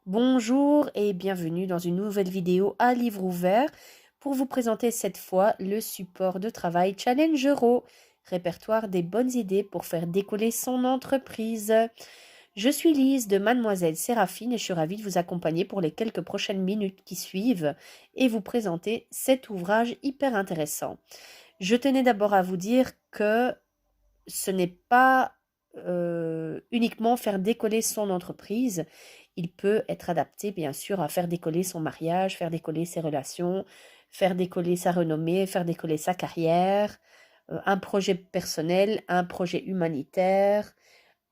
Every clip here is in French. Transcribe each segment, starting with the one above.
Bonjour et bienvenue dans une nouvelle vidéo à livre ouvert pour vous présenter cette fois le support de travail Challenge Euro, répertoire des bonnes idées pour faire décoller son entreprise. Je suis Lise de Mademoiselle Séraphine et je suis ravie de vous accompagner pour les quelques prochaines minutes qui suivent et vous présenter cet ouvrage hyper intéressant. Je tenais d'abord à vous dire que ce n'est pas uniquement faire décoller son entreprise. Il peut être adapté, bien sûr, à faire décoller son mariage, faire décoller ses relations, faire décoller sa renommée, faire décoller sa carrière, un projet personnel, un projet humanitaire,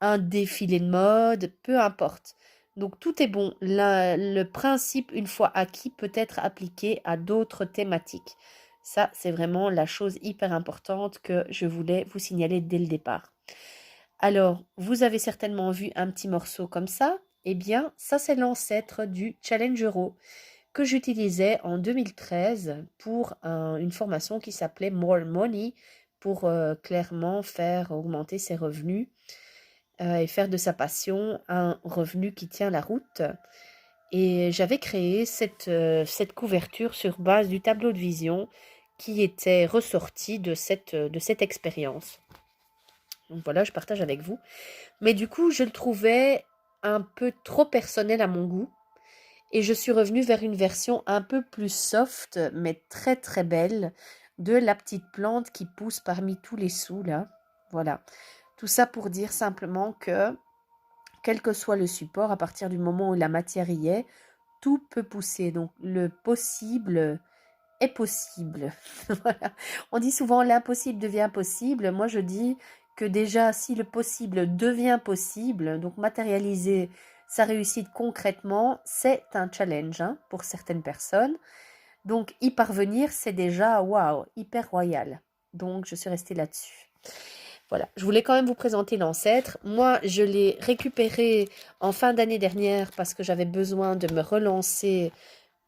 un défilé de mode, peu importe. Donc tout est bon. Le principe, une fois acquis, peut être appliqué à d'autres thématiques. Ça, c'est vraiment la chose hyper importante que je voulais vous signaler dès le départ. Alors, vous avez certainement vu un petit morceau comme ça. Eh bien, ça, c'est l'ancêtre du Challenge Euro que j'utilisais en 2013 pour une formation qui s'appelait More Money pour clairement faire augmenter ses revenus et faire de sa passion un revenu qui tient la route. Et j'avais créé cette couverture sur base du tableau de vision qui était ressorti de cette expérience. Donc voilà, je partage avec vous. Mais du coup, je le trouvais un peu trop personnel à mon goût. Et je suis revenue vers une version un peu plus soft, mais très très belle, de la petite plante qui pousse parmi tous les sous, là. Voilà. Tout ça pour dire simplement que, quel que soit le support, à partir du moment où la matière y est, tout peut pousser. Donc, le possible est possible. Voilà. On dit souvent l'impossible devient possible. Moi, je dis que déjà, si le possible devient possible, donc matérialiser sa réussite concrètement, c'est un challenge pour certaines personnes. Donc, y parvenir, c'est déjà, waouh, hyper royal. Donc, je suis restée là-dessus. Voilà, je voulais quand même vous présenter l'ancêtre. Moi, je l'ai récupéré en fin d'année dernière parce que j'avais besoin de me relancer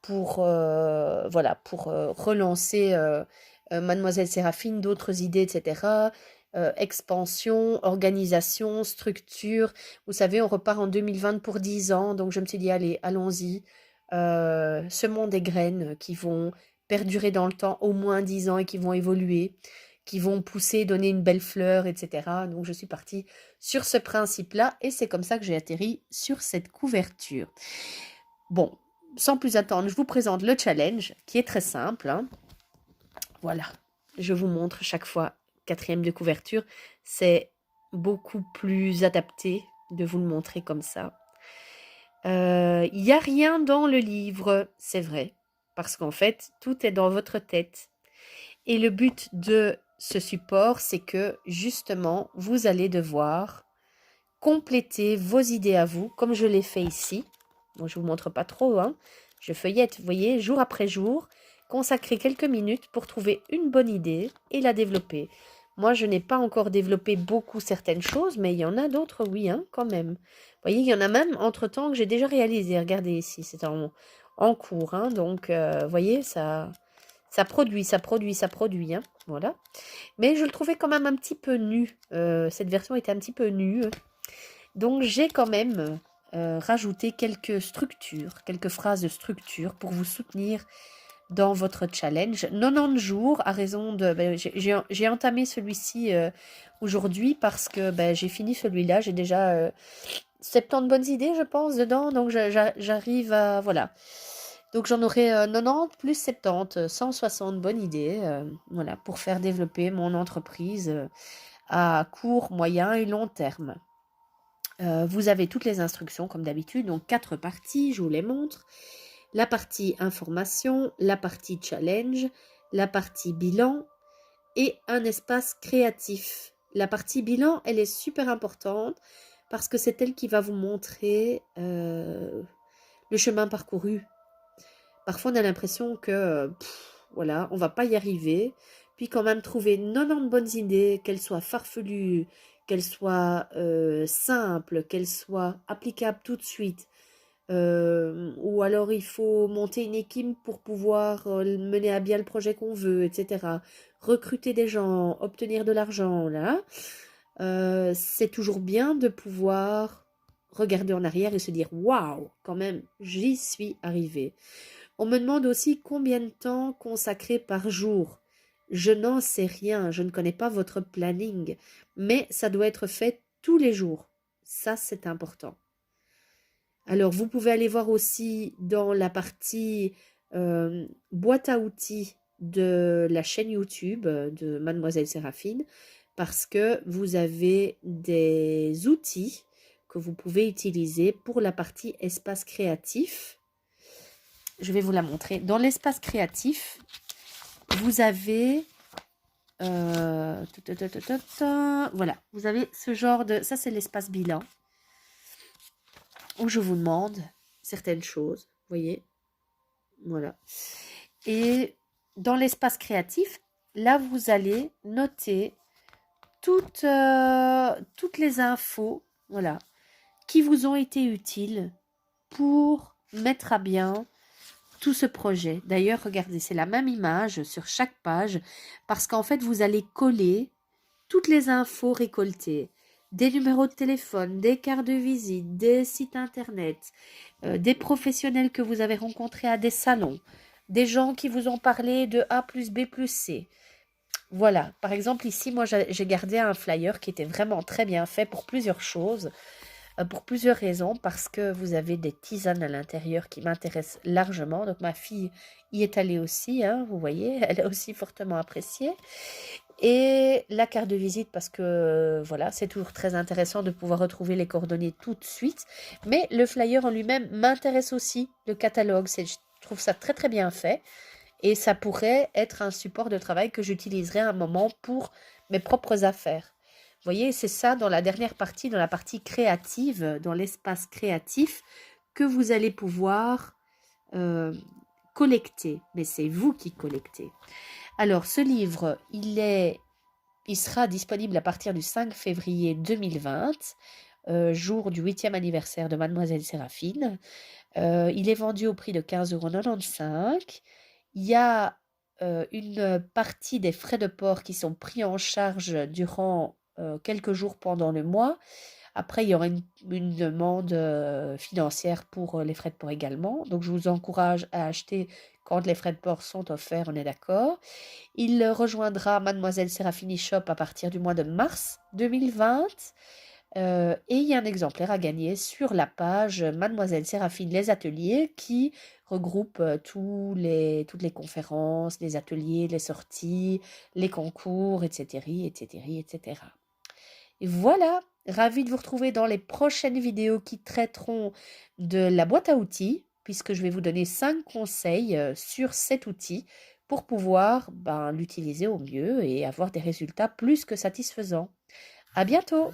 pour, pour relancer Mademoiselle Séraphine, d'autres idées, etc. Expansion, organisation, structure. Vous savez, on repart en 2020 pour 10 ans, donc je me suis dit, allez, allons-y. Semons des graines qui vont perdurer dans le temps au moins 10 ans et qui vont évoluer, qui vont pousser, donner une belle fleur, etc. Donc je suis partie sur ce principe-là et c'est comme ça que j'ai atterri sur cette couverture. Bon, sans plus attendre, je vous présente le challenge qui est très simple. Voilà, je vous montre chaque fois, quatrième de couverture. C'est beaucoup plus adapté de vous le montrer comme ça. Il n'y a rien dans le livre, c'est vrai, parce qu'en fait, tout est dans votre tête. Et le but de ce support, c'est que justement, vous allez devoir compléter vos idées à vous, comme je l'ai fait ici. Bon, je ne vous montre pas trop, je feuillette, vous voyez, jour après jour, consacrer quelques minutes pour trouver une bonne idée et la développer. Moi, je n'ai pas encore développé beaucoup certaines choses, mais il y en a d'autres, oui, quand même. Vous voyez, il y en a même, entre-temps, que j'ai déjà réalisé. Regardez ici, c'est en cours, donc, vous voyez, ça produit, voilà. Mais je le trouvais quand même un petit peu nu. Cette version était un petit peu nue. Donc j'ai quand même rajouté quelques structures, quelques phrases de structure pour vous soutenir dans votre challenge. 90 jours à raison de... j'ai entamé celui-ci aujourd'hui parce que j'ai fini celui-là. J'ai déjà 70 bonnes idées, je pense, dedans. Donc j'arrive à... Voilà. Donc j'en aurai 90 plus 70, 160 bonnes idées voilà, pour faire développer mon entreprise à court, moyen et long terme. Vous avez toutes les instructions comme d'habitude, donc 4 parties, je vous les montre. La partie information, la partie challenge, la partie bilan et un espace créatif. La partie bilan, elle est super importante parce que c'est elle qui va vous montrer le chemin parcouru. Parfois, on a l'impression que, voilà, on va pas y arriver. Puis quand même trouver 90 bonnes idées, qu'elles soient farfelues, qu'elles soient simples, qu'elles soient applicables tout de suite. Ou alors il faut monter une équipe pour pouvoir mener à bien le projet qu'on veut, etc. Recruter des gens, obtenir de l'argent, là. C'est toujours bien de pouvoir regarder en arrière et se dire « Waouh, quand même, j'y suis arrivée ». On me demande aussi combien de temps consacrer par jour. Je n'en sais rien, je ne connais pas votre planning, mais ça doit être fait tous les jours. Ça, c'est important. Alors, vous pouvez aller voir aussi dans la partie boîte à outils de la chaîne YouTube de Mademoiselle Séraphine, parce que vous avez des outils que vous pouvez utiliser pour la partie espace créatif. Je vais vous la montrer. Dans l'espace créatif, vous avez voilà, vous avez ce genre de... Ça, c'est l'espace bilan où je vous demande certaines choses, vous voyez, voilà. Et dans l'espace créatif, là, vous allez noter toutes les infos, voilà, qui vous ont été utiles pour mettre à bien tout ce projet. D'ailleurs, regardez, c'est la même image sur chaque page parce qu'en fait, vous allez coller toutes les infos récoltées, des numéros de téléphone, des cartes de visite, des sites internet, des professionnels que vous avez rencontrés à des salons, des gens qui vous ont parlé de A plus B plus C. Voilà, par exemple ici, moi j'ai gardé un flyer qui était vraiment très bien fait pour plusieurs choses, pour plusieurs raisons, parce que vous avez des tisanes à l'intérieur qui m'intéressent largement. Donc ma fille y est allée aussi, hein, vous voyez, elle a aussi fortement apprécié. Et la carte de visite parce que voilà, c'est toujours très intéressant de pouvoir retrouver les coordonnées tout de suite. Mais le flyer en lui-même m'intéresse aussi, le catalogue, je trouve ça très très bien fait. Et ça pourrait être un support de travail que j'utiliserai à un moment pour mes propres affaires. Vous voyez, c'est ça dans la dernière partie, dans la partie créative, dans l'espace créatif, que vous allez pouvoir collecter. Mais c'est vous qui collectez. Alors, ce livre, il sera disponible à partir du 5 février 2020, jour du 8e anniversaire de Mademoiselle Séraphine. Il est vendu au prix de 15,95 €. Il y a une partie des frais de port qui sont pris en charge durant quelques jours pendant le mois. Après, il y aura une demande financière pour les frais de port également. Donc, je vous encourage à acheter quand les frais de port sont offerts, on est d'accord. Il rejoindra Mademoiselle Séraphine Shop à partir du mois de mars 2020. Et il y a un exemplaire à gagner sur la page Mademoiselle Séraphine Les Ateliers qui regroupe toutes les conférences, les ateliers, les sorties, les concours, etc., etc., etc. Et voilà, ravie de vous retrouver dans les prochaines vidéos qui traiteront de la boîte à outils, puisque je vais vous donner 5 conseils sur cet outil pour pouvoir l'utiliser au mieux et avoir des résultats plus que satisfaisants. À bientôt!